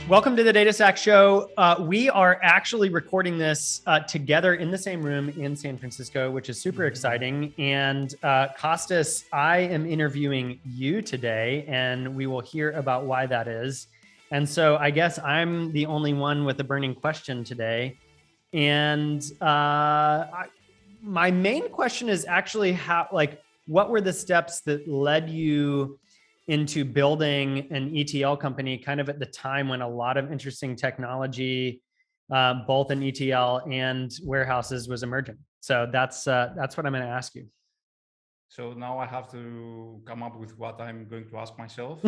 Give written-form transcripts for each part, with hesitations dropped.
Welcome to the DataStack Show. We are actually recording this together in the same room in San Francisco, which is super exciting. And Kostas, I am interviewing you today, and we will hear about why that is. And so I guess I'm the only one with a burning question today. And my main question is actually what were the steps that led you into building an ETL company kind of at the time when a lot of interesting technology, both in ETL and warehouses, was emerging. So that's what I'm going to ask you. So now I have to come up with what I'm going to ask myself.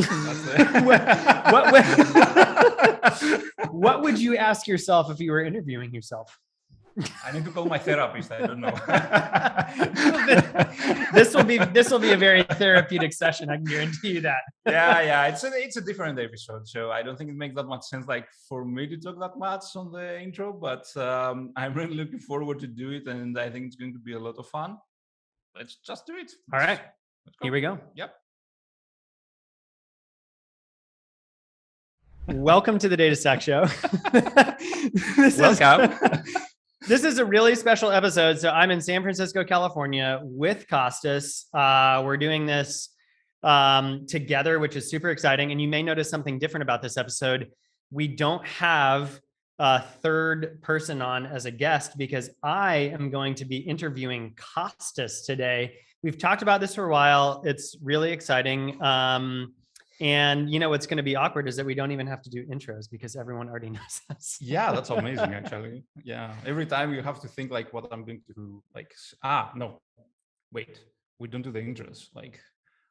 What would you ask yourself if you were interviewing yourself? I need to call my therapist. I don't know. This will be a very therapeutic session. I can guarantee you that. Yeah. It's a different episode, so I don't think it makes that much sense, like for me to talk that much on the intro. But I'm really looking forward to do it, and I think it's going to be a lot of fun. Let's just do it. All right. Let's go. Here we go. Yep. Welcome to the DataStack Show. Welcome. This is a really special episode. So I'm in San Francisco, California with Kostas. We're doing this together, which is super exciting. And you may notice something different about this episode. We don't have a third person on as a guest because I am going to be interviewing Kostas today. We've talked about this for a while. It's really exciting. And you know what's going to be awkward is that we don't even have to do intros because everyone already knows us. Yeah, that's amazing, actually. Yeah, every time you have to think like what I'm going to do. Like, no, wait, we don't do the intros. Like,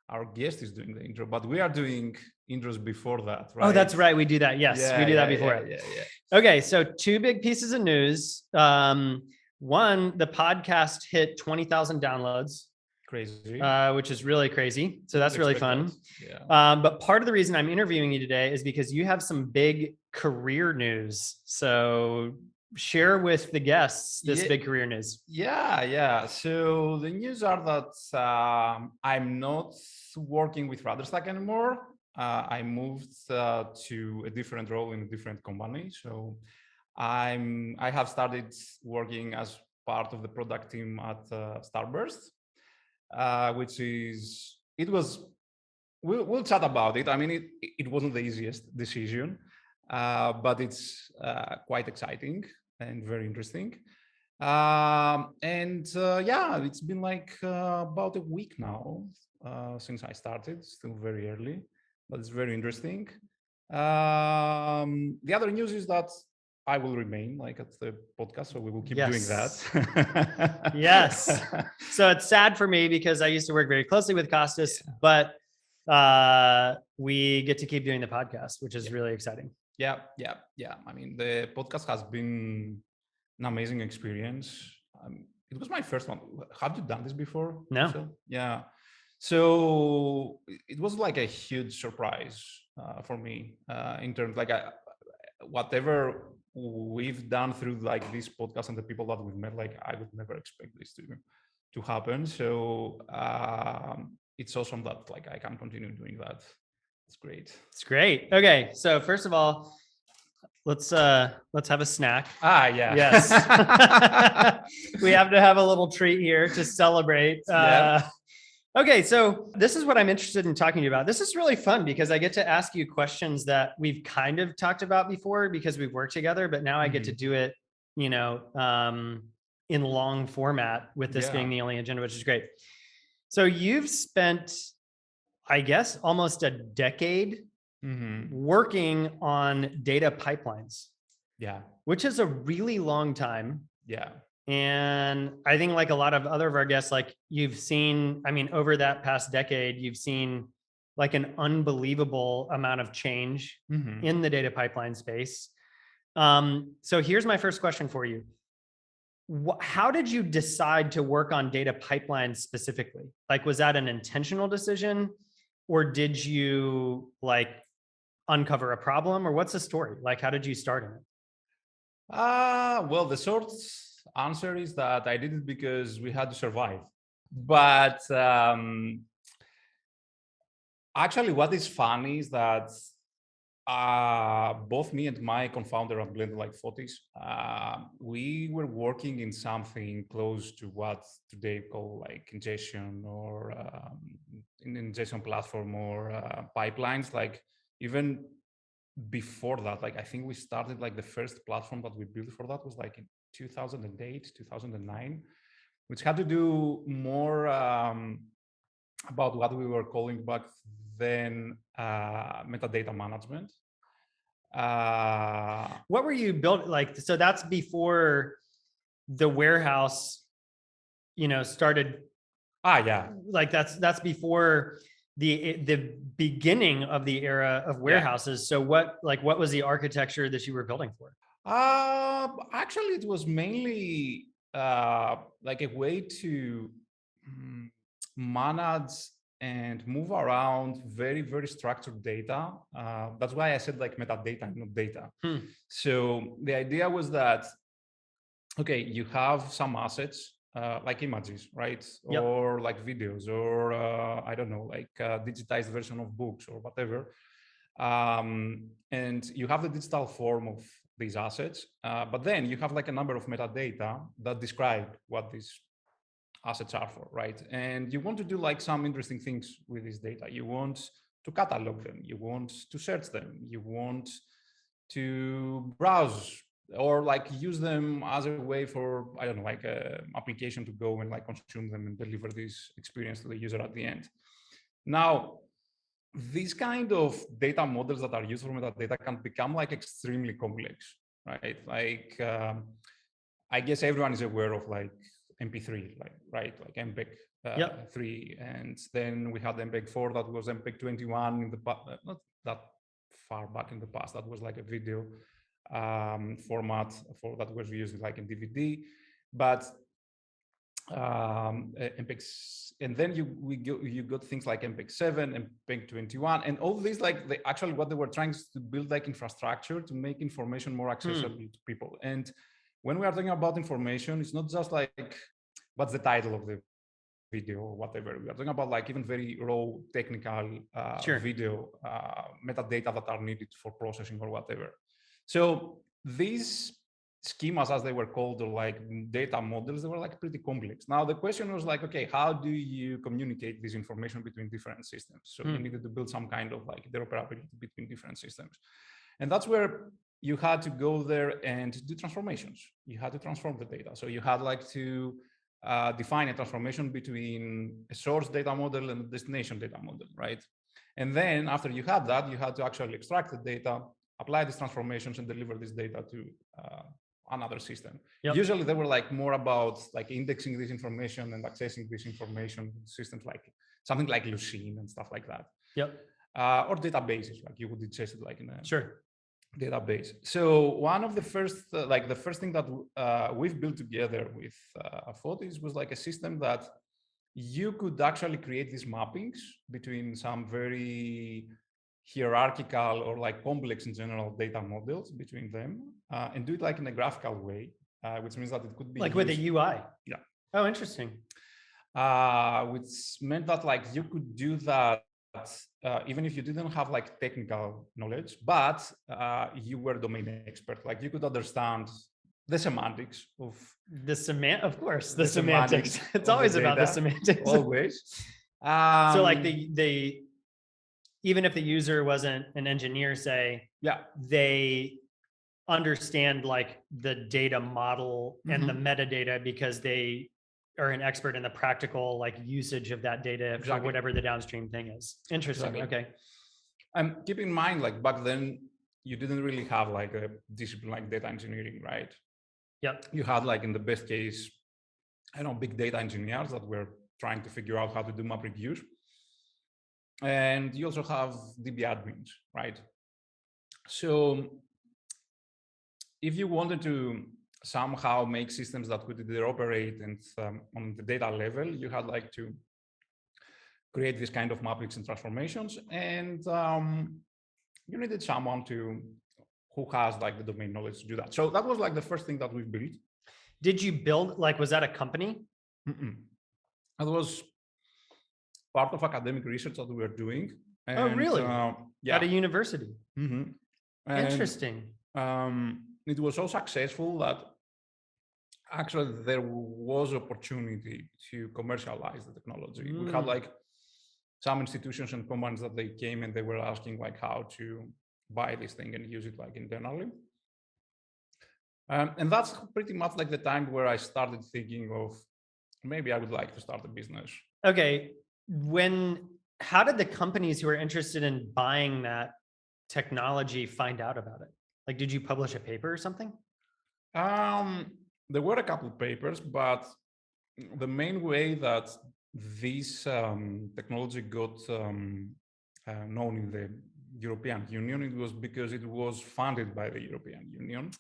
our guest is doing the intro, but we are doing intros before that, right? Oh, that's right. We do that. Yes, we do that before. Yeah. Okay, so two big pieces of news. One, the podcast hit 20,000 downloads. Crazy. Which is really crazy. So that's really fun. Yeah. But part of the reason I'm interviewing you today is because you have some big career news. So share with the guests this big career news. Yeah. So the news are that I'm not working with RudderStack anymore. I moved to a different role in a different company. So I have started working as part of the product team at Starburst. We'll chat about it. I mean, it wasn't the easiest decision, but it's quite exciting and very interesting. It's been like about a week now since I started. Still very early, but it's very interesting. The other news is that I will remain like at the podcast, so we will keep doing that. Yes. So it's sad for me because I used to work very closely with Kostas, but we get to keep doing the podcast, which is really exciting. Yeah. I mean, the podcast has been an amazing experience. It was my first one. Have you done this before? No. So, yeah. So it was like a huge surprise for me in terms like whatever we've done through like this podcast and the people that we've met, like I would never expect this to happen. So it's awesome that like I can continue doing that. It's great. It's great. Okay, so first of all, let's have a snack. Yeah. Yes. We have to have a little treat here to celebrate. Okay, so this is what I'm interested in talking to you about. This is really fun because I get to ask you questions that we've kind of talked about before because we've worked together, but now I get to do it, in long format with this being the only agenda, which is great. So you've spent, I guess, almost a decade working on data pipelines. Yeah. Which is a really long time. Yeah. And I think like a lot of other of our guests, like you've seen, I mean, over that past decade, you've seen like an unbelievable amount of change in the data pipeline space. So here's my first question for you. How did you decide to work on data pipelines specifically? Like, was that an intentional decision or did you like uncover a problem or what's the story? Like, how did you start in it? Well, the short answer is that I did it because we had to survive. But actually, what is funny is that Both me and my co-founder at Blendo, like Fotis, we were working in something close to what today call like ingestion or an ingestion platform or pipelines. Like even before that, like I think we started like the first platform that we built for that was like in 2008, 2009, which had to do more about what we were calling back then metadata management. What were you built like? So that's before the warehouse, started. Yeah. Like that's before the beginning of the era of warehouses. So what was the architecture that you were building for? Actually, it was mainly like a way to manage and move around very, very structured data. That's why I said like metadata, not data. So the idea was that, okay, you have some assets like images, right? Yep. Or like videos, or I don't know, like a digitized version of books or whatever. And you have the digital form of these assets, but then you have like a number of metadata that describe what these assets are for, right? And you want to do like some interesting things with this data. You want to catalog them, you want to search them, you want to browse or like use them as a way for, I don't know, like a application to go and like consume them and deliver this experience to the user at the end. Now, these kind of data models that are used for metadata can become like extremely complex, right? Like, I guess everyone is aware of like MP3, like, right? Like MPEG 3. And then we had MPEG 4, that was MPEG 21 in the past, not that far back in the past. That was like a video format for that was used like in DVD. But MPEG, and then you got things like MPEG 7 and MPEG 21, and all these like actually what they were trying to build like infrastructure to make information more accessible to people. And when we are talking about information, it's not just like what's the title of the video or whatever. We are talking about like even very raw technical video metadata that are needed for processing or whatever. So these schemas, as they were called, or like data models, they were like pretty complex. Now the question was like, okay, how do you communicate this information between different systems? So you needed to build some kind of like interoperability between different systems. And that's where you had to go there and do transformations. You had to transform the data. So you had like to define a transformation between a source data model and a destination data model, right? And then after you had that, you had to actually extract the data, apply these transformations, and deliver this data to another system. Usually they were like more about like indexing this information and accessing this information with systems like something like Lucene and stuff like that. Or databases, like you would ingest it like in a database. So one of the first, like the first thing that we've built together with Fotis was like a system that you could actually create these mappings between some very hierarchical or like complex in general data models between them and do it like in a graphical way, which means that it could be like with a UI. Oh, interesting. Which meant that like you could do that even if you didn't have like technical knowledge, but you were a domain expert. Like you could understand the semantics of the semantics. It's always about the semantics. Always. So like the even if the user wasn't an engineer, say, they understand like the data model and the metadata because they are an expert in the practical like usage of that data for whatever the downstream thing is. Interesting. Okay. And keep in mind, like back then, you didn't really have like a discipline like data engineering, right? You had like in the best case, I don't know, big data engineers that were trying to figure out how to do map reviews. And you also have DB admins, right? So if you wanted to somehow make systems that could interoperate and on the data level, you had like to create this kind of mappings and transformations. And you needed someone who has like the domain knowledge to do that. So that was like the first thing that we built. Did you build, like, was that a company? That was part of academic research that we were doing. Oh, And really? yeah. At a university. And Interesting. it was so successful that actually there was opportunity to commercialize the technology. We had like some institutions and companies that they came and they were asking like how to buy this thing and use it like internally. And that's pretty much like the time where I started thinking of maybe I would like to start a business. Okay. How did the companies who were interested in buying that technology find out about it? Like, did you publish a paper or something? There were a couple of papers, but the main way that this technology got known in the European Union, it was because it was funded by the European Union.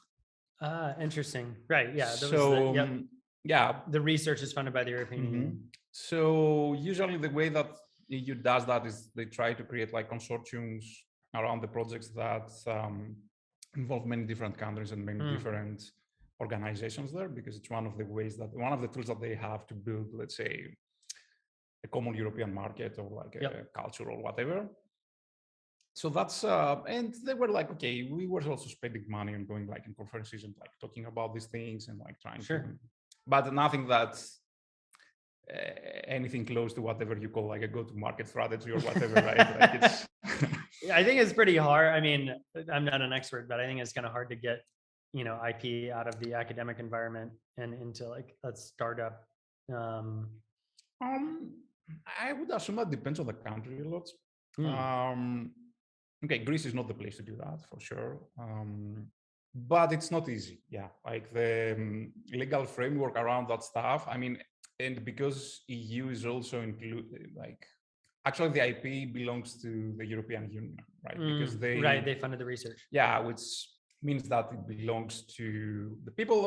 Interesting. Right. Yeah. That So, was yeah. The research is funded by the European Union. So usually the way that EU does that is they try to create like consortiums around the projects that involve many different countries and many different organizations there, because it's one of the tools that they have to build, let's say, a common European market or like a culture or whatever. So that's and they were like, okay, we were also spending money on going like in conferences and like talking about these things and like trying to, but nothing that's anything close to whatever you call like a go-to-market strategy or whatever, right? Like it's I think it's pretty hard. I mean, I'm not an expert, but I think it's kind of hard to get, IP out of the academic environment and into like a startup. I would assume that depends on the country a lot. Okay, Greece is not the place to do that for sure. But it's not easy. Yeah, like the legal framework around that stuff. I mean, and because EU is also included, like actually the IP belongs to the European Union, right? Because they funded the research. Yeah, which means that it belongs to the people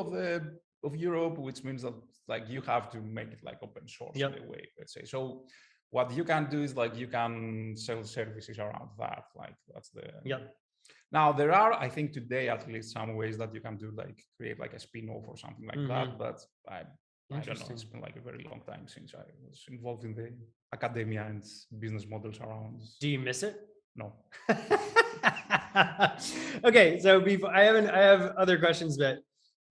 of Europe, which means that like you have to make it like open source in a way, let's say. So what you can do is like you can sell services around that. Like that's the Now there are, I think today at least, some ways that you can do like create like a spin-off or something like that. But I don't know. It's been like a very long time since I was involved in the academia and business models around. Do you miss it? No. Okay, so I have other questions, but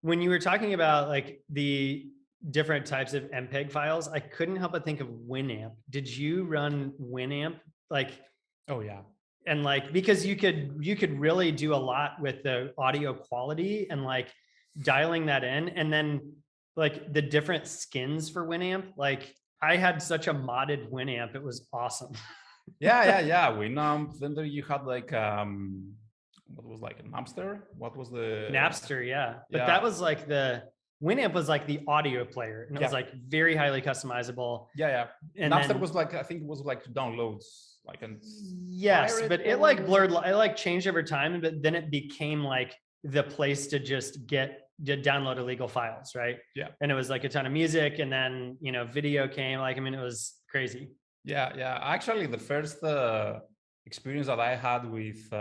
when you were talking about like the different types of MPEG files, I couldn't help but think of Winamp. Did you run Winamp? Like, oh yeah. And like, because you could really do a lot with the audio quality and like dialing that in, and then like the different skins for Winamp. Like I had such a modded Winamp, it was awesome. yeah. Winamp. Then there you had like what was like a Napster? What was the Napster? Yeah, but that was like the Winamp was like the audio player, and it was like very highly customizable. Yeah. And Napster was like, I think it was like downloads, like and but it like blurred, it like changed over time, but then it became like the place to just download illegal files, right? Yeah. And it was like a ton of music, and then video came. Like, I mean, it was crazy. Yeah. Actually, the first experience that I had with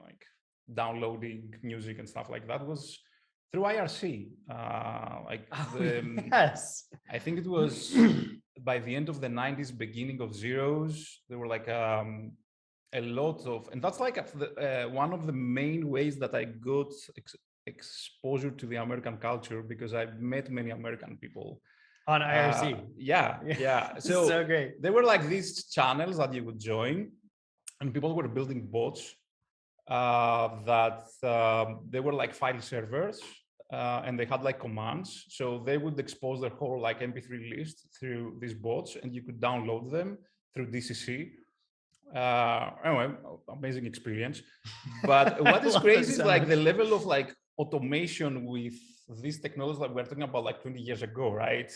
like downloading music and stuff like that was through IRC. I think it was by the end of the 90s, beginning of zeros. There were like a lot of, and that's like one of the main ways that I got exposure to the American culture, because I met many American people on IRC. Yeah. So great. There were like these channels that you would join, and people were building bots that they were like file servers, and they had like commands. So they would expose their whole like MP3 list through these bots, and you could download them through DCC. Anyway, amazing experience. But what is crazy is like the level of like automation with these technologies that we're talking about like 20 years ago, right?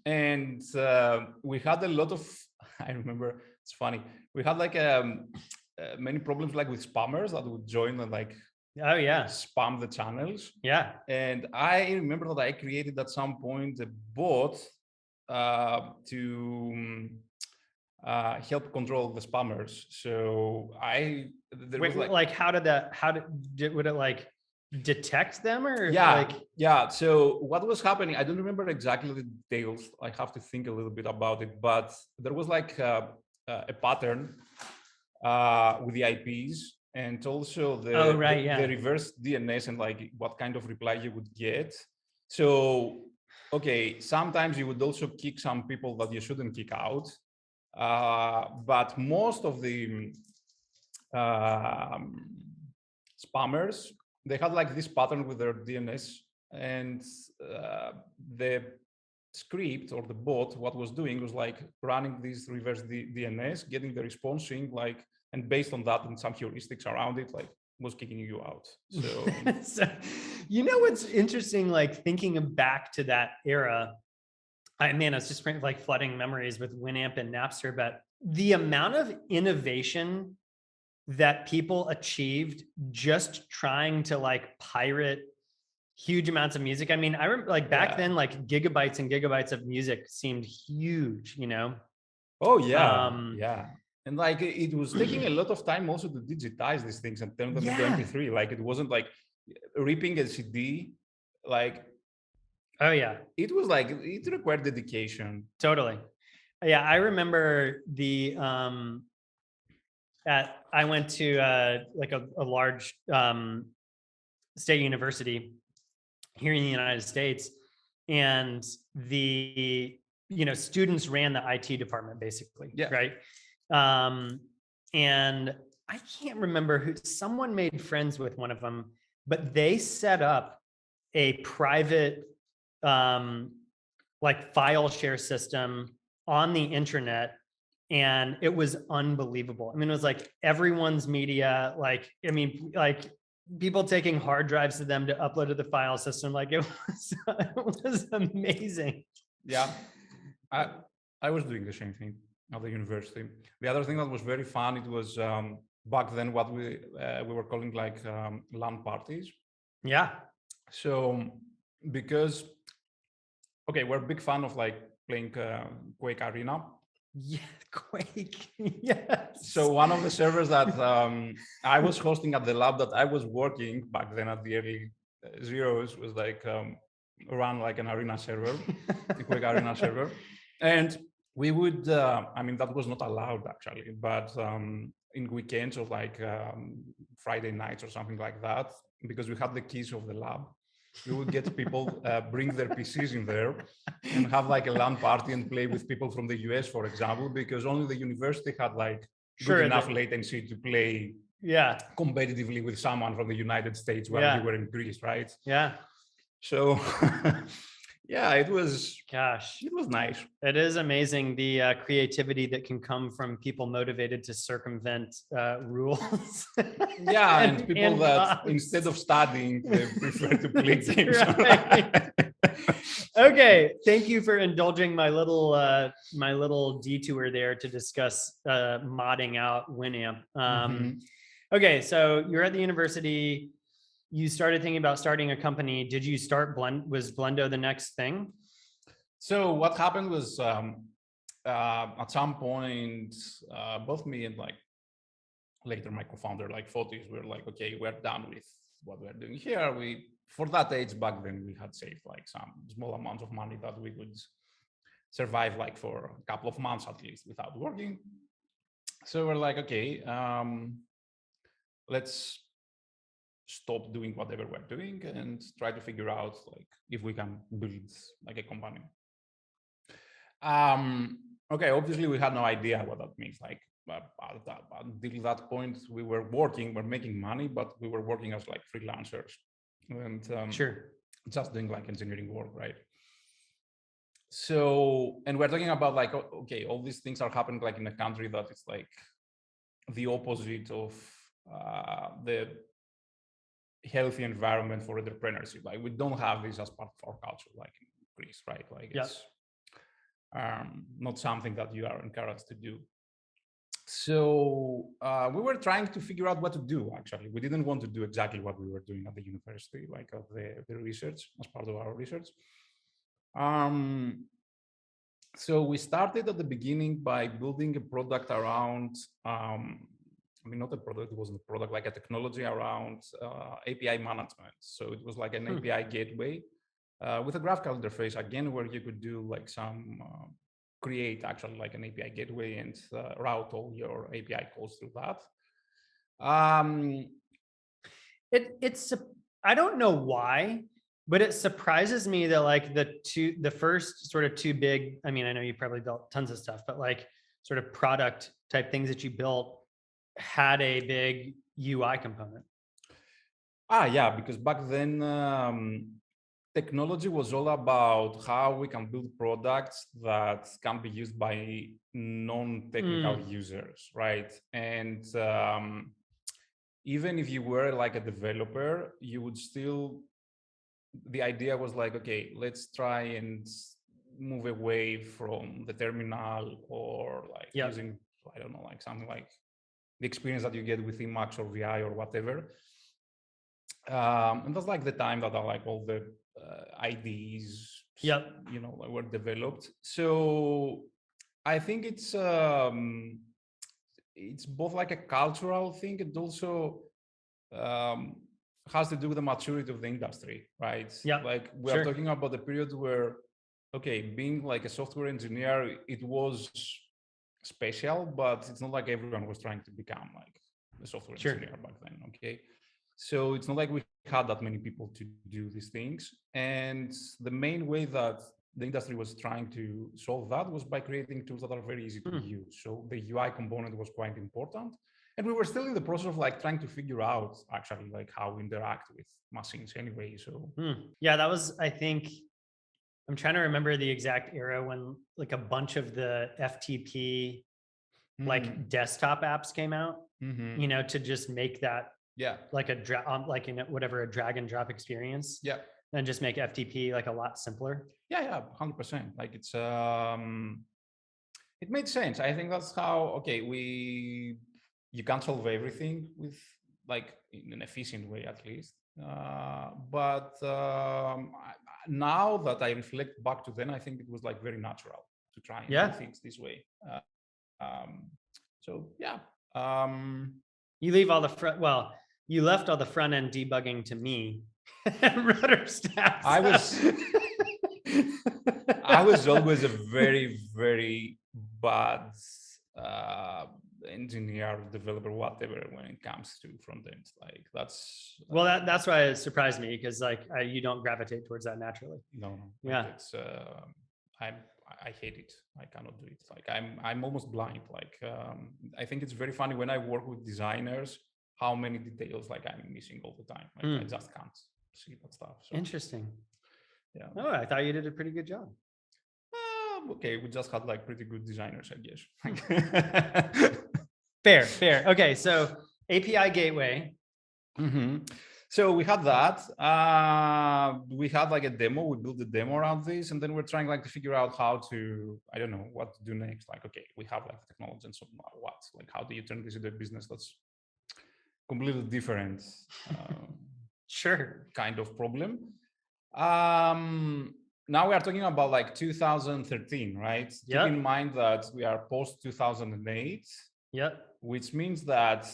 And we had a lot of, I remember, it's funny, we had like many problems like with spammers that would join and like spam the channels. And I remember that I created at some point a bot to help control the spammers. So would it like detect them, or yeah. So what was happening? I don't remember exactly the details. I have to think a little bit about it, but there was like a pattern with the IPs, and also the reverse DNS, and like what kind of reply you would get. So okay, sometimes you would also kick some people that you shouldn't kick out, but most of the um, spammers, they had like this pattern with their DNS, and the script or the bot, what was doing was like running this reverse DNS, getting the response in, like, and based on that and some heuristics around it, like was kicking you out. So, so you know what's interesting, like thinking back to that era, I mean, it's just like flooding memories with Winamp and Napster, but the amount of innovation that people achieved just trying to like pirate huge amounts of music. I mean, I remember like back then, like gigabytes and gigabytes of music seemed huge, you know? Oh yeah, yeah. And like it was taking a lot of time also to digitize these things and turn them into MP3. Like it wasn't like ripping a CD, like oh yeah, it was like it required dedication. Totally. Yeah, I remember I went to like a large state university here in the United States, and the students ran the IT department basically, right? And I can't remember who. Someone made friends with one of them, but they set up a private like file share system on the internet, and it was unbelievable. I mean, it was like everyone's media, like, I mean, like people taking hard drives to them to upload to the file system. Like it was amazing. Yeah. I was doing the same thing at the university. The other thing that was very fun, it was back then what we were calling like LAN parties. Yeah. So because, okay, we're a big fan of like playing Quake Arena. Yeah, Quake. Yes. So one of the servers that I was hosting at the lab that I was working back then at the early zeros was like run like an arena server, a Quake Arena server. And we would, I mean, that was not allowed actually, but in weekends or like Friday nights or something like that, because we had the keys of the lab, we would get people bring their PCs in there and have like a LAN party and play with people from the US, for example, because only the university had like good enough latency to play competitively with someone from the United States while you were in Greece, right? Yeah. So yeah, it was nice. It is amazing the creativity that can come from people motivated to circumvent rules. Yeah, and people that instead of studying, they prefer to play games. Okay, thank you for indulging my little detour there to discuss modding out Winamp. Okay, so you're at the university. You started thinking about starting a company. Did you start was Blendo the next thing? So what happened was at some point, both me and like later my co-founder, like Fotis, we were like, okay, we're done with what we're doing here. For that age back then, we had saved like some small amounts of money that we could survive like for a couple of months at least without working. So we're like, okay, let's stop doing whatever we're doing and try to figure out like if we can build like a company. Okay, obviously we had no idea what that means. Like until that point, we were making money, but we were working as like freelancers and just doing like engineering work, right? So, and we're talking about like, okay, all these things are happening like in a country that is like the opposite of the healthy environment for entrepreneurship. Like we don't have this as part of our culture, like in Greece, right? Like it's not something that you are encouraged to do. So we were trying to figure out what to do. Actually, we didn't want to do exactly what we were doing at the university, like the research as part of our research. So we started at the beginning by building a product around I mean, not a product, it wasn't a product, like a technology around API management. So it was like an API gateway with a graphical interface, again, where you could do like some, create actually like an API gateway and route all your API calls through that. It's I don't know why, but it surprises me that like the first sort of two big, I mean, I know you probably built tons of stuff, but like sort of product type things that you built had a big UI component. Yeah, because back then technology was all about how we can build products that can be used by non-technical users, right? And even if you were like a developer, you would still, the idea was like, okay, let's try and move away from the terminal or like using, I don't know, like something like the experience that you get with Emacs or VI or whatever. And that's like the time that are like all the IDs, you know, were developed. So I think it's both like a cultural thing and also has to do with the maturity of the industry, right? Yeah. Like we are talking about the period where, okay, being like a software engineer, it was special, but it's not like everyone was trying to become like a software engineer back then, okay? So it's not like we had that many people to do these things. And the main way that the industry was trying to solve that was by creating tools that are very easy to use. So the UI component was quite important. And we were still in the process of like trying to figure out actually like how we interact with machines anyway. So yeah, that was, I think, I'm trying to remember the exact era when like a bunch of the FTP like desktop apps came out, you know, to just make that like a like in whatever a drag and drop experience. And just make FTP like a lot simpler. Yeah, 100%. Like it's it made sense. I think that's how, okay, you can't solve everything with like in an efficient way at least. But now that I reflect back to then, I think it was like very natural to try and do things this way. So yeah. You leave all the front, well, you left all the front end debugging to me. RudderStack. I was always a very, very bad engineer, developer, whatever, when it comes to front end. Like that's well, that's why it surprised me, because like you don't gravitate towards that naturally. No. Like it's I hate it. I cannot do it. Like I'm almost blind. Like I think it's very funny when I work with designers, how many details like I'm missing all the time. Like I just can't see that stuff. So. Interesting. Yeah. Oh, I thought you did a pretty good job. Okay, we just had like pretty good designers, I guess. Fair. Okay, so API gateway. So we had that. We had like a demo. We built a demo around this, and then we're trying like to figure out how to, I don't know, what to do next. Like, okay, we have like technology, and so what? Like, how do you turn this into a business that's completely different? Kind of problem. Now we are talking about like 2013, right? Keep in mind that we are post 2008. Which means that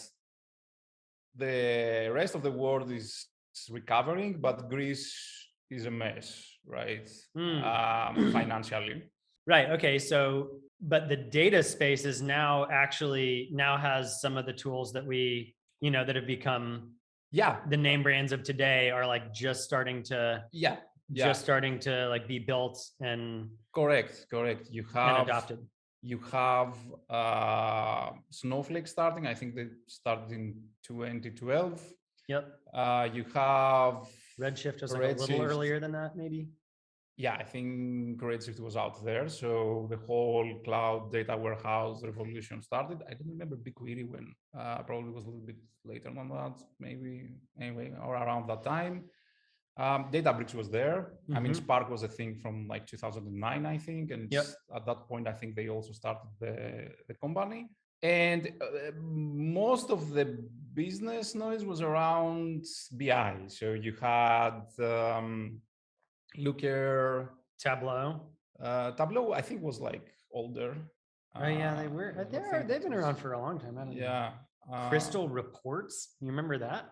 the rest of the world is recovering, but Greece is a mess, right? Financially. Right. Okay. So, but the data space is now has some of the tools that we, you know, that have become the name brands of today are like just starting to starting to like be built and correct. You have and adopted. You have Snowflake starting. I think they started in 2012. You have Redshift was like a little earlier than that, maybe. Yeah, I think Redshift was out there. So the whole cloud data warehouse revolution started. I don't remember BigQuery when, probably was a little bit later than that, maybe, anyway, or around that time. Databricks was there. I mean, Spark was a thing from like 2009, I think. And at that point, I think they also started the company. And most of the business noise was around BI. So you had Looker, Tableau. Tableau, I think, was like older. Oh yeah, they were. They've been around for a long time. I don't know. Crystal Reports. You remember that?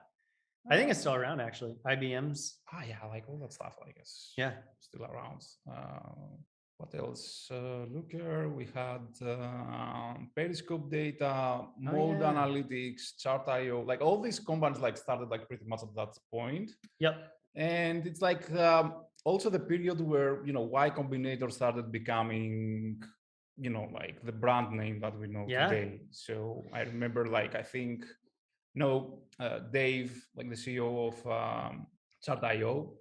I think it's still around, actually. IBM's. Yeah, like all that stuff, I guess. Yeah. Still around. What else? Looker, we had Periscope data, mode analytics, chart.io, like all these companies like started like pretty much at that point. Yep. And it's like also the period where, Y Combinator started becoming, like the brand name that we know today. So I remember like, I think, Dave, like the CEO of Chart.io,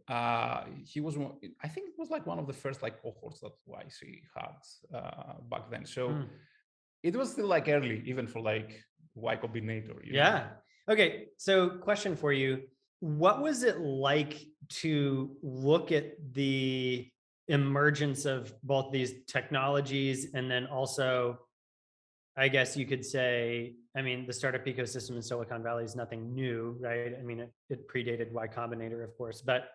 he was, I think it was like one of the first like cohorts that YC had back then. So it was still like early, even for like Y Combinator. You know? Okay. So question for you. What was it like to look at the emergence of both these technologies and then also, I guess you could say, I mean, the startup ecosystem in Silicon Valley is nothing new, right? I mean, it predated Y Combinator, of course, but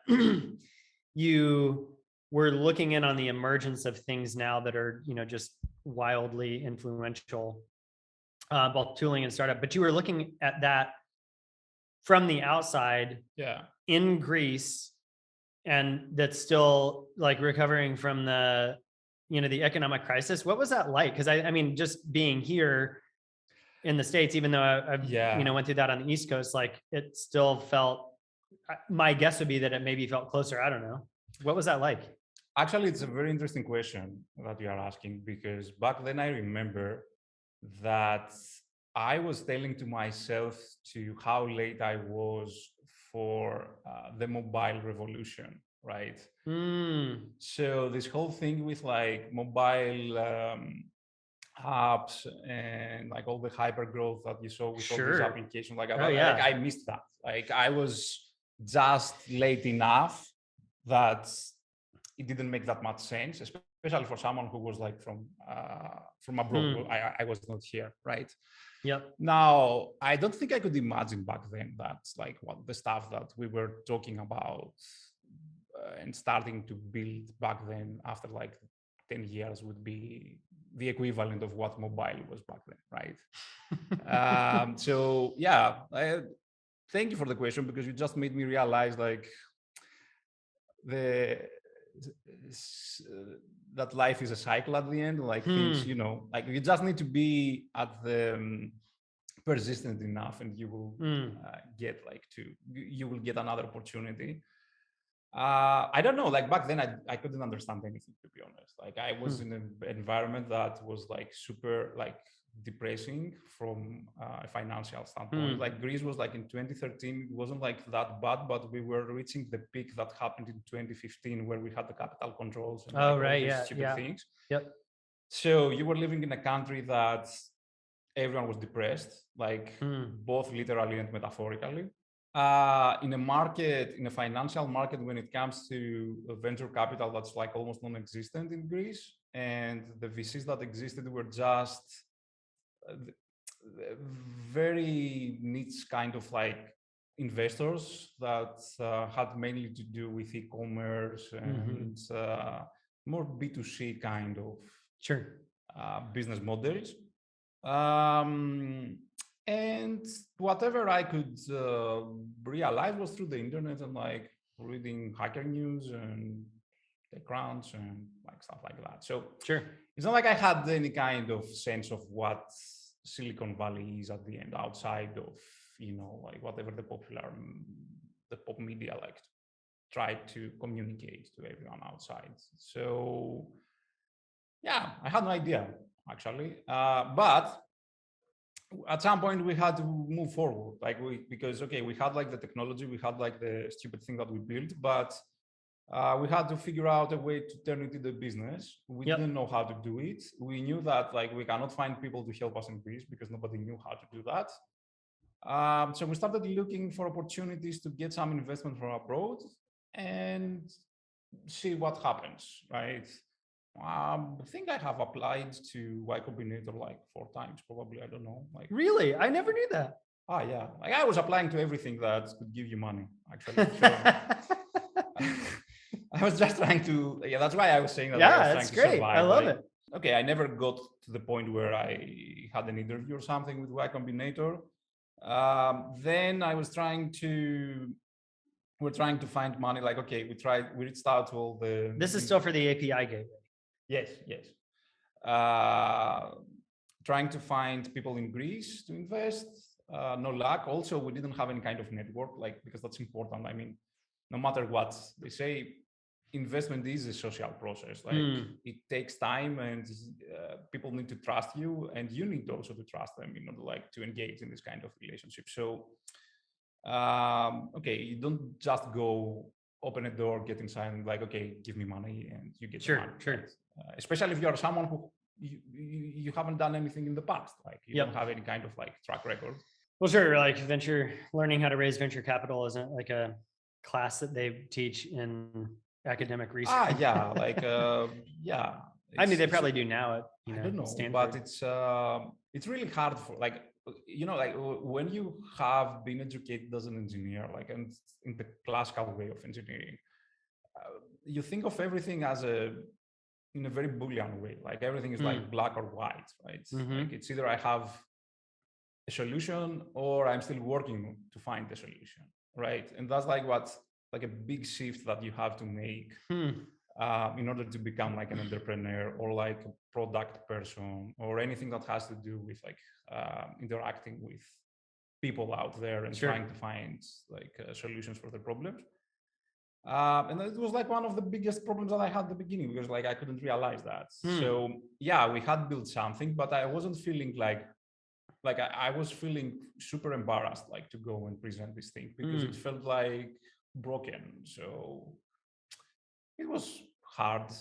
you were looking in on the emergence of things now that are, just wildly influential, both tooling and startup, but you were looking at that from the outside in Greece, and that's still like recovering from the economic crisis. What was that like? Because I mean, just being here in the States, even though I've went through that on the East Coast, like it still felt, my guess would be that it maybe felt closer. I don't know. What was that like? Actually, it's a very interesting question that you are asking, because back then I remember that I was telling to myself to how late I was for the mobile revolution, right? So this whole thing with like mobile apps and like all the hyper growth that you saw with all these applications, like, I missed that. Like I was just late enough that it didn't make that much sense, especially for someone who was like from abroad. I was not here, right? Yep. Now, I don't think I could imagine back then that like what the stuff that we were talking about and starting to build back then after like 10 years would be the equivalent of what mobile was back then, right? So yeah, thank you for the question, because you just made me realize like that life is a cycle at the end, like things, like you just need to be at the persistent enough, and you will you will get another opportunity. I don't know, like back then I couldn't understand anything, to be honest. Like I was in an environment that was like super like depressing from a financial standpoint. Like Greece was like in 2013, it wasn't like that bad, but we were reaching the peak that happened in 2015, where we had the capital controls and all these stupid things. Yep. So you were living in a country that everyone was depressed, like both literally and metaphorically. In a financial market, when it comes to venture capital, that's like almost non-existent in Greece, and the VCs that existed were just very niche kind of like investors that had mainly to do with e-commerce and more B2C kind of business models. And whatever I could realize was through the internet and like reading Hacker News and TechCrunch and like stuff like that. So it's not like I had any kind of sense of what Silicon Valley is at the end, outside of, like whatever the pop media like tried to communicate to everyone outside. So yeah, I had no idea actually, but at some point we had to move forward, like because we had like the technology, we had like the stupid thing that we built, but we had to figure out a way to turn it into business. We didn't know how to do it. We knew that like we cannot find people to help us in Greece because nobody knew how to do that. So we started looking for opportunities to get some investment from abroad and see what happens, right? I think I have applied to Y Combinator like 4 times, probably. I don't know. Like, really? I never knew that. Yeah. Like I was applying to everything that could give you money, actually. So, I was just trying to. Yeah, that's why I was saying that I was trying to survive. I love it. Okay, I never got to the point where I had an interview or something with Y Combinator. Then we're trying to find money. Like, okay, we reached out to all the. This is still for the API gateway. Yes. Trying to find people in Greece to invest. No luck. Also, we didn't have any kind of network, like, because that's important. I mean, no matter what they say, investment is a social process. Like, it takes time, and people need to trust you, and you need also to trust them in order, like, to engage in this kind of relationship. So, okay, you don't just go open a door, get inside, and like, okay, give me money, and you get the money. Sure. Right? Especially if you are someone who you haven't done anything in the past, like you don't have any kind of like track record. Well, sure. Like learning how to raise venture capital isn't like a class that they teach in academic research. Yeah, like yeah. I mean, they probably do now at I don't know, Stanford. but it's really hard for, like, like when you have been educated as an engineer, like, and in the classical way of engineering, you think of everything as in a very Boolean way. Like everything is like black or white, right? Like it's either I have a solution or I'm still working to find the solution, right? And that's like what's like a big shift that you have to make in order to become like an entrepreneur or like a product person or anything that has to do with like interacting with people out there and trying to find like solutions for their problems. And it was like one of the biggest problems that I had at the beginning, because like I couldn't realize that. So yeah, we had built something, but I wasn't feeling like I was feeling super embarrassed, like, to go and present this thing, because it felt like broken. So it was hard.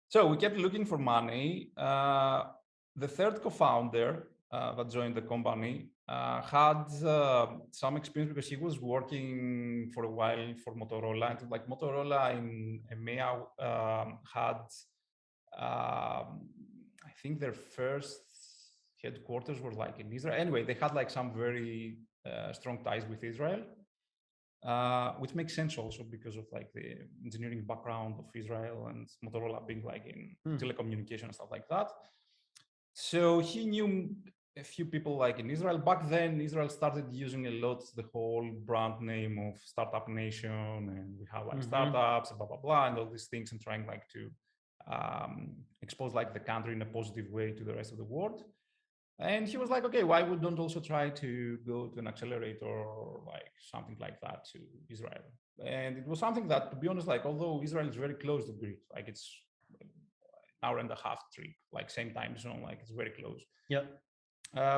So we kept looking for money. The third co-founder that joined the company had some experience, because he was working for a while for Motorola. And like Motorola in EMEA had, I think their first headquarters were like in Israel. Anyway, they had like some very strong ties with Israel, which makes sense also because of like the engineering background of Israel and Motorola being like in telecommunication and stuff like that. So he knew a few people like in Israel. Back then, Israel started using a lot the whole brand name of Startup Nation, and we have like startups, blah, blah, blah, and all these things, and trying like to expose like the country in a positive way to the rest of the world. And he was like, okay, why we don't also try to go to an accelerator or like something like that to Israel? And it was something that, to be honest, like, although Israel is very close to Greece, like it's an hour and a half trip, like same time zone, like it's very close. Yep.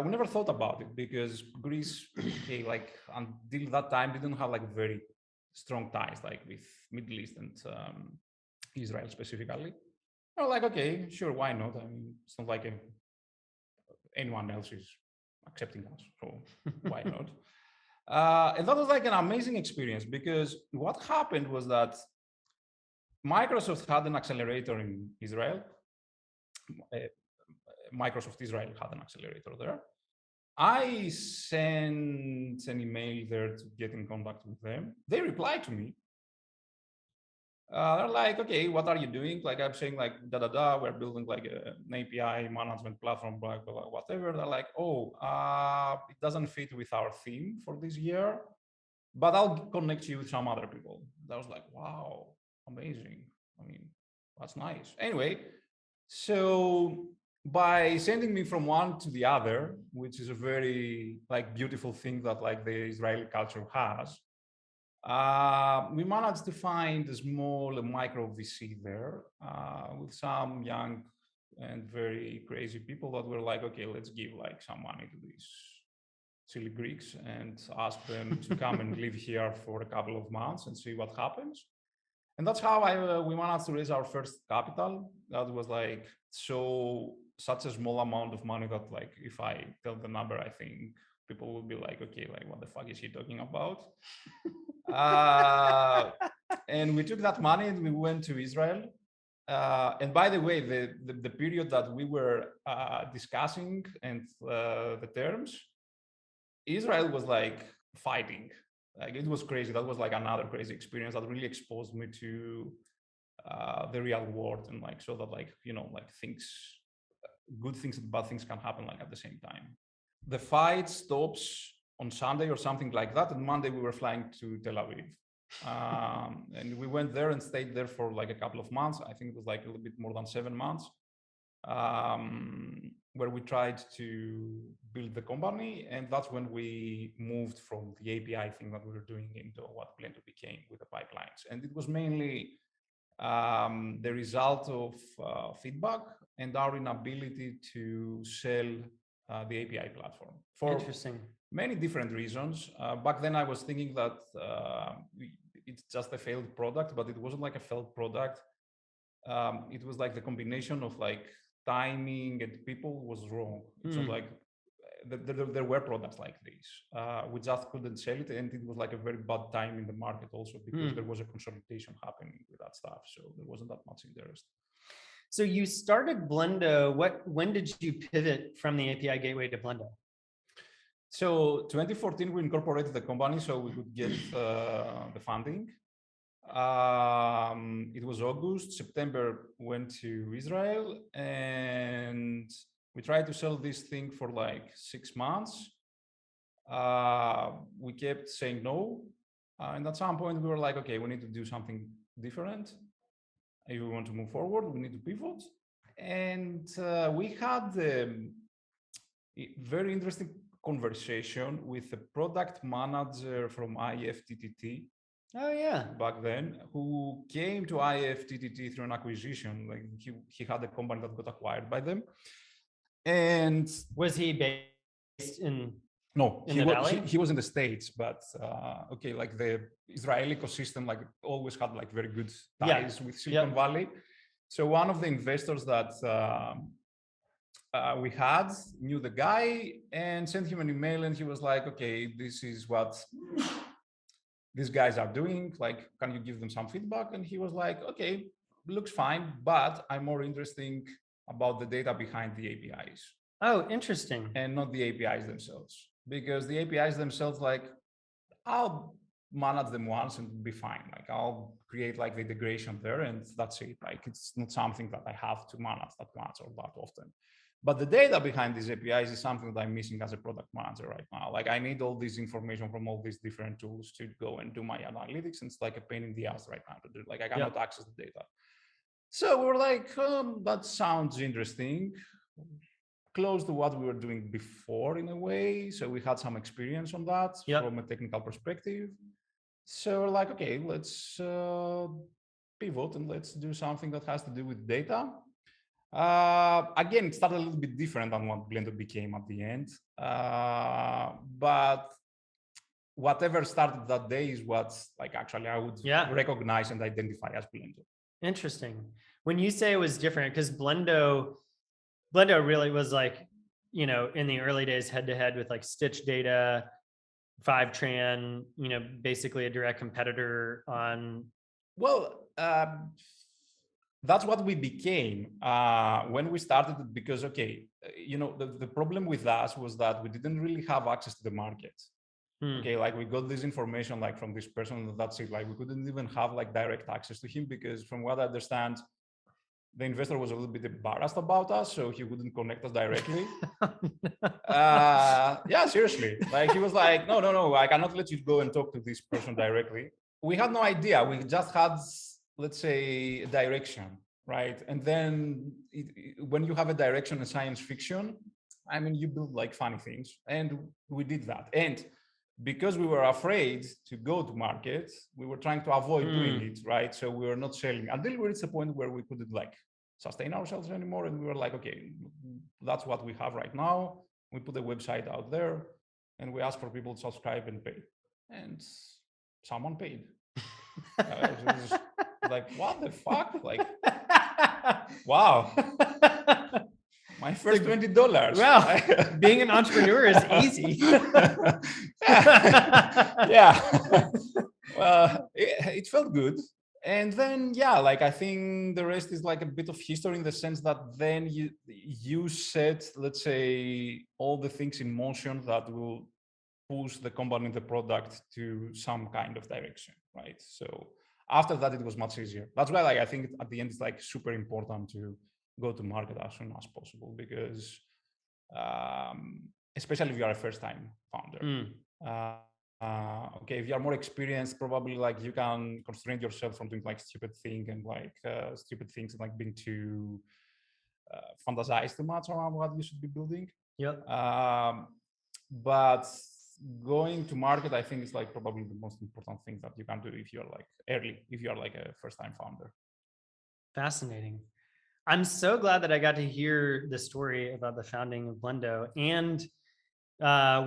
We never thought about it because Greece, okay, like until that time, didn't have like very strong ties, like with Middle East and Israel specifically. We're like, okay, sure, why not? I mean, it's not like anyone else is accepting us, so why not? And that was like an amazing experience, because what happened was that Microsoft had an accelerator in Israel. Microsoft Israel had an accelerator there. I sent an email there to get in contact with them. They replied to me. They're like, okay, what are you doing? Like I'm saying, like we're building like an API management platform, blah, blah, blah, whatever. They're like, oh, it doesn't fit with our theme for this year, but I'll connect you with some other people. That was like, wow, amazing. I mean, that's nice. Anyway, so by sending me from one to the other, which is a very like beautiful thing that like the Israeli culture has, we managed to find a small micro VC there with some young and very crazy people that were like, okay, let's give like some money to these silly Greeks and ask them to come and live here for a couple of months and see what happens. And that's how we managed to raise our first capital. That was like such a small amount of money that like if I tell the number, I think people will be like, okay, like what the fuck is he talking about? And we took that money and we went to Israel. And by the way, the period that we were discussing and the terms, Israel was like fighting. Like it was crazy. That was like another crazy experience that really exposed me to the real world, and like so that like like things, good things and bad things can happen like at the same time. the fight stops on Sunday or something like that, and Monday we were flying to Tel Aviv. And we went there and stayed there for like a couple of months. I think it was like a little bit more than 7 months, where we tried to build the company. And that's when we moved from the API thing that we were doing into what Blendo became with the pipelines. And it was mainly the result of feedback and our inability to sell the API platform for many different reasons. Back then I was thinking that it's just a failed product, but it wasn't like a failed product. It was like the combination of like timing and people was wrong. So like there were products like this. We just couldn't sell it, and it was like a very bad time in the market also because there was a consolidation happening with that stuff. So there wasn't that much interest. So you started Blendo. When did you pivot from the API gateway to Blendo? So 2014, we incorporated the company so we could get the funding. It was August. September went to Israel, and we tried to sell this thing for like 6 months. We kept saying no. And at some point we were like, okay, we need to do something different. If we want to move forward, we need to pivot. And we had a very interesting conversation with a product manager from IFTTT. Oh yeah, back then, who came to IFTTT through an acquisition. Like he had a company that got acquired by them. And was he based in? No, he was in the States, but okay, like the Israeli ecosystem, like always had like very good ties with Silicon Valley. So one of the investors that we had knew the guy and sent him an email, and he was like, okay, this is what these guys are doing, like, can you give them some feedback? And he was like, okay, looks fine, but I'm more interested about the data behind the APIs. Oh, interesting. And not the APIs themselves, because the APIs themselves, like, I'll manage them once and be fine. Like I'll create like the integration there and that's it. Like it's not something that I have to manage that much or that often. But the data behind these APIs is something that I'm missing as a product manager right now. Like I need all this information from all these different tools to go and do my analytics. And it's like a pain in the ass right now to do. Like I cannot access the data. So we were like, that sounds interesting. Close to what we were doing before in a way. So we had some experience on that from a technical perspective. So we're like, okay, let's pivot and let's do something that has to do with data. Again, it started a little bit different than what Blendo became at the end. But whatever started that day is what like actually I would recognize and identify as Blendo. Interesting. When you say it was different, because Blendo really was like, you know, in the early days head to head with like Stitch Data, Fivetran, you know, basically a direct competitor on. Well, that's what we became when we started, because, okay, you know, the problem with us was that we didn't really have access to the market. Okay, like we got this information like from this person, that's it. Like we couldn't even have like direct access to him because from what I understand, the investor was a little bit embarrassed about us, so he wouldn't connect us directly. Yeah, seriously. Like he was like, no, I cannot let you go and talk to this person directly. We had no idea. We just had, let's say, a direction, right? And then when you have a direction in science fiction, I mean, you build like funny things, and we did that. And because we were afraid to go to market, we were trying to avoid doing it, right? So we were not selling until we reached a point where we couldn't like sustain ourselves anymore. And we were like, okay, that's what we have right now. We put a website out there and we asked for people to subscribe and pay. And someone paid. Like, what the fuck? Like, wow. My first $20. Wow, being an entrepreneur is easy. Yeah. Well, it felt good. And then, yeah, like I think the rest is like a bit of history in the sense that then you set, let's say, all the things in motion that will push the company, the product to some kind of direction, right? So after that, it was much easier. That's why, like, I think at the end, it's like super important to go to market as soon as possible, because especially if you are a first-time founder. Okay, if you are more experienced, probably like you can constrain yourself from doing like stupid things and like being too fantasize too much around what you should be building. Yep. But going to market, I think is like probably the most important thing that you can do if you're like if you're like a first-time founder. Fascinating. I'm so glad that I got to hear the story about the founding of Blendo and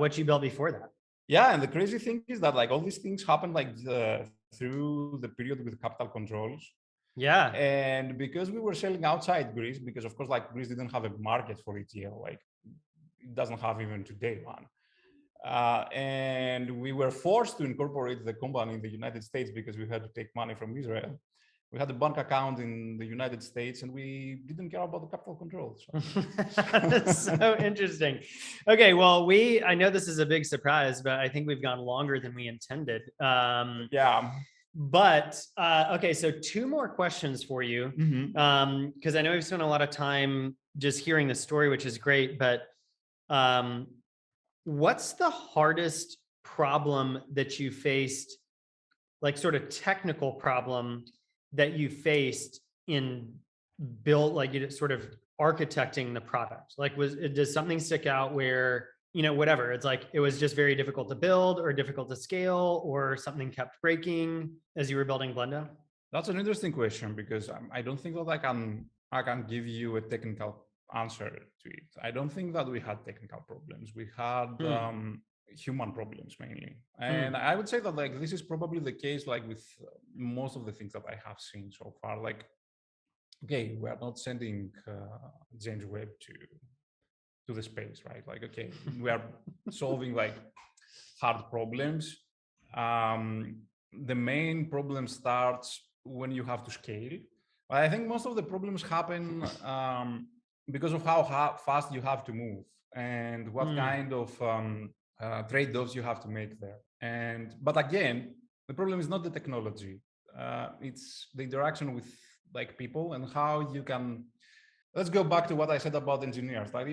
what you built before that. Yeah, and the crazy thing is that like all these things happen like through the period with capital controls. Yeah. And because we were selling outside Greece, because of course like Greece didn't have a market for ETL, like it doesn't have even today one. And we were forced to incorporate the company in the United States because we had to take money from Israel. We had a bank account in the United States and we didn't care about the capital controls. That's so interesting. Okay, well, I know this is a big surprise, but I think we've gone longer than we intended. Yeah. But okay, so two more questions for you, because I know we've spent a lot of time just hearing the story, which is great. But what's the hardest problem that you faced, like sort of technical problem that you faced in sort of architecting the product? Like, does something stick out where, whatever, it's like it was just very difficult to build or difficult to scale, or something kept breaking as you were building Blendo? That's an interesting question because I don't think that I can give you a technical answer to it. I don't think that we had technical problems. We had human problems mainly, and I would say that like this is probably the case like with most of the things that I have seen so far. Like, okay, we are not sending James Webb to the space, right? Like, okay, we are solving like hard problems. The main problem starts when you have to scale. I think most of the problems happen because of how fast you have to move and what kind of trade-offs you have to make there. But again, the problem is not the technology; it's the interaction with like people and how you can. Let's go back to what I said about engineers. Like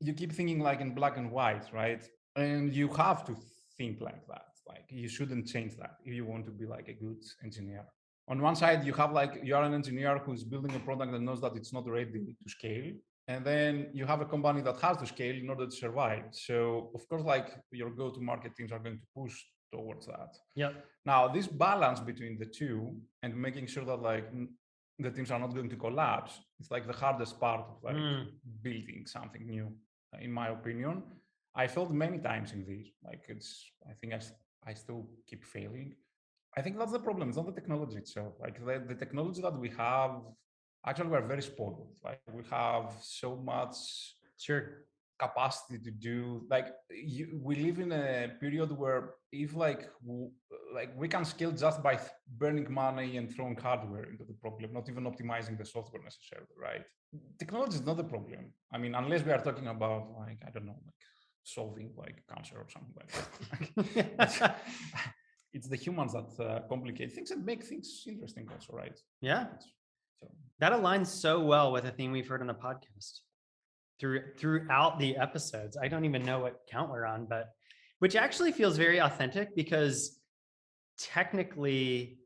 you keep thinking like in black and white, right? And you have to think like that. Like you shouldn't change that if you want to be like a good engineer. On one side, you have like you are an engineer who's building a product that knows that it's not ready to scale. And then you have a company that has to scale in order to survive. So of course, like your go-to-market teams are going to push towards that. Yep. Now, this balance between the two and making sure that like the teams are not going to collapse, it's like the hardest part of like building something new, in my opinion. I failed many times in this. Like I think I still keep failing. I think that's the problem. It's not the technology itself. Like the technology that we have, actually, we're very spoiled. Like we have so much capacity to do. Like we live in a period where if like we can scale just by burning money and throwing hardware into the problem, not even optimizing the software necessarily, right? Technology is not the problem. I mean, unless we are talking about like I don't know, like solving like cancer or something like that. It's the humans that complicate things and make things interesting also, right? Yeah. So that aligns so well with a theme we've heard on the podcast throughout the episodes. I don't even know what count we're on, but which actually feels very authentic because technically,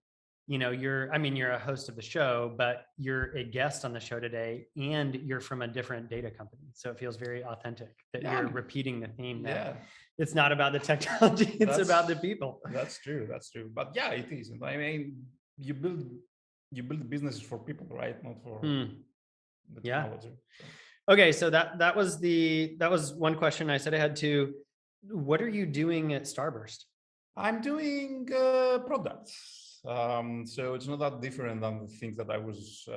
you're a host of the show, but you're a guest on the show today and you're from a different data company. So it feels very authentic that you're repeating the theme that it's not about the technology, it's about the people. That's true. But yeah, it is. I mean, you build businesses for people, right? Not for the technology. So. Okay, so that was one question. I said I had two. What are you doing at Starburst? I'm doing products. So it's not that different than the things that I was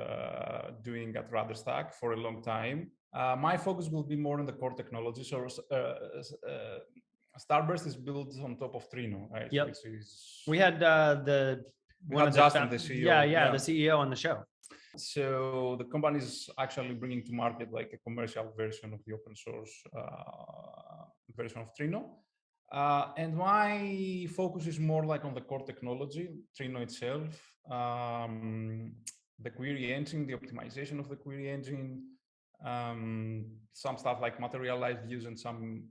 doing at RudderStack for a long time. My focus will be more on the core technology. So Starburst is built on top of Trino, right? Yep. Which is we had Justin, the CEO. The CEO on the show. So the company is actually bringing to market like a commercial version of the open source version of Trino. And my focus is more like on the core technology, Trino itself, the query engine, the optimization of the query engine, some stuff like materialized views and some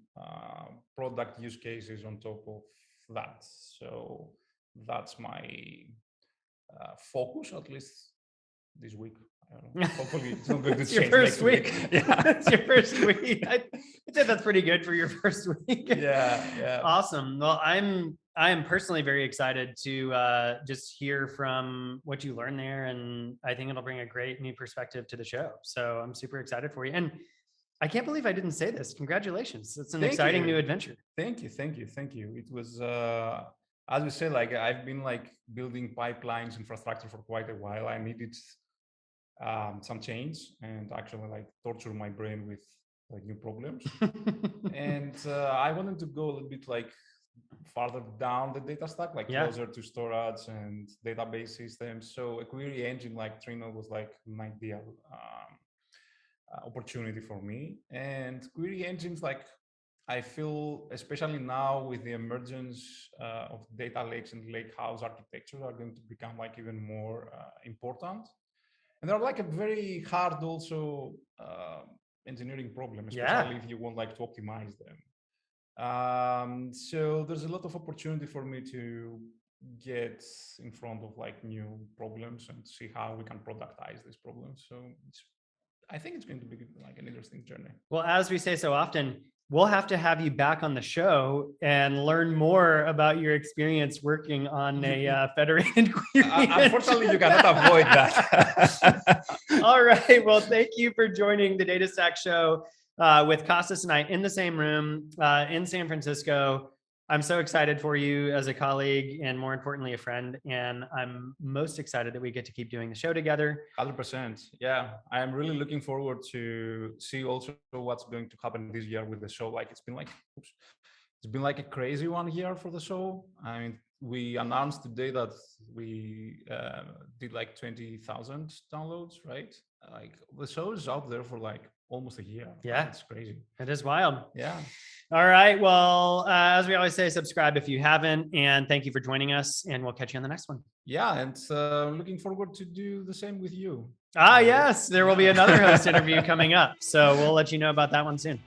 product use cases on top of that. So that's my focus, at least this week. I don't know. Hopefully it's not going to It's your change first next week. Yeah. It's your first week. I'd say that's pretty good for your first week. Yeah. Awesome. Well, I am personally very excited to just hear from what you learned there, and I think it'll bring a great new perspective to the show. So I'm super excited for you, and I can't believe I didn't say this. Congratulations! It's an exciting new adventure. Thank you. It was as we said, like I've been like building pipelines infrastructure for quite a while. I needed some change and actually like torture my brain with like new problems. And I wanted to go a little bit like farther down the data stack, like closer to storage and database systems. So a query engine like Trino was like an ideal opportunity for me. And query engines, like I feel, especially now with the emergence of data lakes and lakehouse architecture, are going to become like even more important. And they're like a very hard also engineering problem, especially if you want like to optimize them. So there's a lot of opportunity for me to get in front of like new problems and see how we can productize these problems. So I think it's going to be like an interesting journey. Well, as we say so often, we'll have to have you back on the show and learn more about your experience working on a federated query. Unfortunately, you cannot avoid that. All right. Well, thank you for joining the DataStack show with Kostas and I in the same room in San Francisco. I'm so excited for you as a colleague and more importantly, a friend. And I'm most excited that we get to keep doing the show together. 100%. Yeah. I am really looking forward to see also what's going to happen this year with the show. Like it's been like a crazy 1 year for the show. I mean, we announced today that we did like 20,000 downloads, right? Like the show is out there for like almost a year. Yeah. It's crazy. It is wild. Yeah. All right. Well, as we always say, subscribe if you haven't. And thank you for joining us. And we'll catch you on the next one. Yeah. And looking forward to do the same with you. Yes. There will be another host interview coming up. So we'll let you know about that one soon.